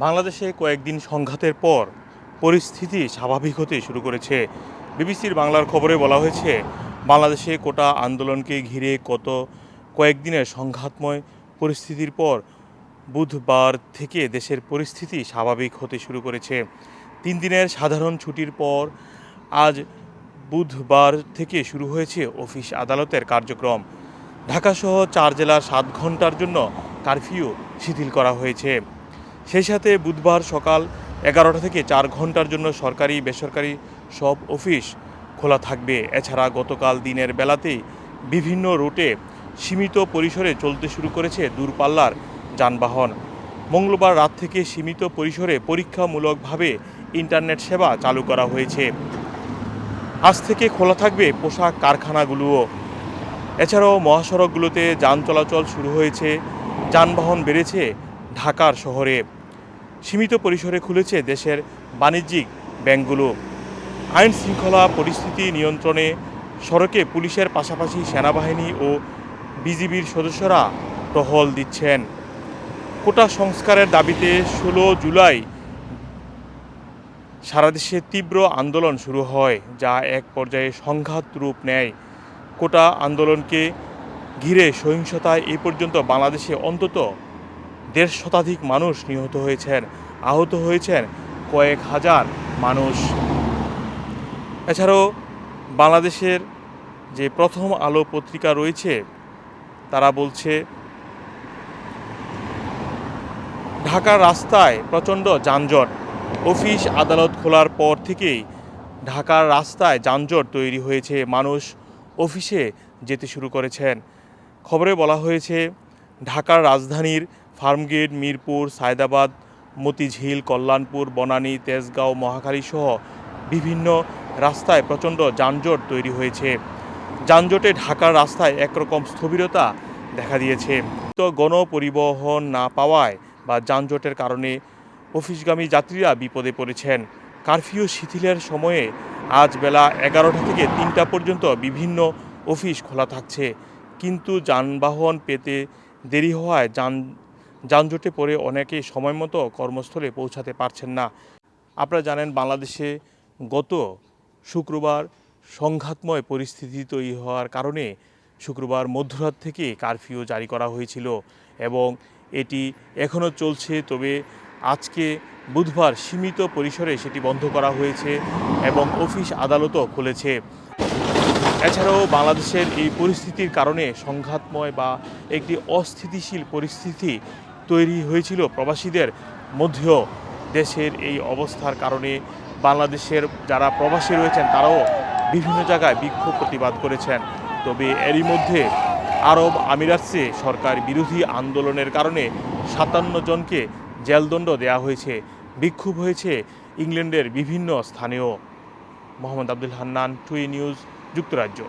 বাংলাদেশে কয়েকদিন সংঘাতের পর পরিস্থিতি স্বাভাবিক হতে শুরু করেছে। বিবিসির বাংলার খবরে বলা হয়েছে, বাংলাদেশে কোটা আন্দোলনকে ঘিরে কয়েকদিনের সংঘাতময় পরিস্থিতির পর বুধবার থেকে দেশের পরিস্থিতি স্বাভাবিক হতে শুরু করেছে। 3 দিনের সাধারণ ছুটির পর আজ বুধবার থেকে শুরু হয়েছে অফিস আদালতের কার্যক্রম। ঢাকাসহ 4 জেলার 7 ঘন্টার জন্য কারফিউ শিথিল করা হয়েছে। সেই সাথে বুধবার সকাল 11টা থেকে 4 ঘন্টার জন্য সরকারি বেসরকারি সব অফিস খোলা থাকবে। এছাড়া গতকাল দিনের বেলাতেই বিভিন্ন রুটে সীমিত পরিসরে চলতে শুরু করেছে দূরপাল্লার যানবাহন। মঙ্গলবার রাত থেকে সীমিত পরিসরে পরীক্ষামূলকভাবে ইন্টারনেট সেবা চালু করা হয়েছে। আজ থেকে খোলা থাকবে পোশাক কারখানাগুলোও। এছাড়াও মহাসড়কগুলোতে যান চলাচল শুরু হয়েছে। যানবাহন বেড়েছে ঢাকার শহরে। সীমিত পরিসরে খুলেছে দেশের বাণিজ্যিক ব্যাংকগুলো। আইন শৃঙ্খলা পরিস্থিতি নিয়ন্ত্রণে সড়কে পুলিশের পাশাপাশি সেনাবাহিনী ও বিজিবির সদস্যরা টহল দিচ্ছেন। কোটা সংস্কারের দাবিতে 16 জুলাই সারা দেশে তীব্র আন্দোলন শুরু হয়, যা এক পর্যায়ে সংঘাত রূপ নেয়। কোটা আন্দোলনকে ঘিরে সহিংসতায় এই পর্যন্ত বাংলাদেশে অন্তত 1.5 শতাধিক মানুষ নিহত হয়েছেন, আহত হয়েছেন কয়েক হাজার মানুষ। এছাড়াও বাংলাদেশের যে প্রথম আলো পত্রিকা রয়েছে, তারা বলছে ঢাকার রাস্তায় প্রচণ্ড যানজট। অফিস আদালত খোলার পর থেকেই ঢাকার রাস্তায় যানজট তৈরি হয়েছে। মানুষ অফিসে যেতে শুরু করেছেন। খবরে বলা হয়েছে, ঢাকার রাজধানীর ফার্মগেট, মিরপুর, সায়দাবাদ, মতিঝিল, কল্যাণপুর, বনানী, তেজগাঁও, মহাখালী সহ বিভিন্ন রাস্তায় প্রচণ্ড যানজট তৈরি হয়েছে। যানজটে ঢাকার রাস্তায় একরকম স্থবিরতা দেখা দিয়েছে। তো গণপরিবহন না পাওয়ায় বা যানজটের কারণে অফিসগামী যাত্রীরা বিপদে পড়েছেন। কারফিউ শিথিলের সময়ে আজ বেলা 11টা থেকে 3টা পর্যন্ত বিভিন্ন অফিস খোলা থাকছে, কিন্তু যানবাহন পেতে দেরি হওয়ায় যানজটে পড়ে অনেকেই সময় মতো কর্মস্থলে পৌঁছাতে পারছেন না। আপনারা জানেন, বাংলাদেশে গত শুক্রবার সংঘাতময় পরিস্থিতি তৈরি হওয়ার কারণে শুক্রবার মধ্যরাত থেকে কারফিউ জারি করা হয়েছিল এবং এটি এখনও চলছে। তবে আজকে বুধবার সীমিত পরিসরে সেটি বন্ধ করা হয়েছে এবং অফিস আদালতও খুলেছে। এছাড়াও বাংলাদেশের এই পরিস্থিতির কারণে সংঘাতময় বা একটি অস্থিতিশীল পরিস্থিতি তৈরি হয়েছিল প্রবাসীদের মধ্যেও। দেশের এই অবস্থার কারণে বাংলাদেশের যারা প্রবাসী রয়েছেন তারাও বিভিন্ন জায়গায় বিক্ষোভ প্রতিবাদ করেছেন। তবে এরই মধ্যে আরব আমিরাতে সরকার বিরোধী আন্দোলনের কারণে 57 জনকে জেলদণ্ড দেওয়া হয়েছে। বিক্ষোভ হয়েছে ইংল্যান্ডের বিভিন্ন স্থানেও। মোহাম্মদ আব্দুল হান্নান, টুই নিউজ, যুক্তরাজ্য।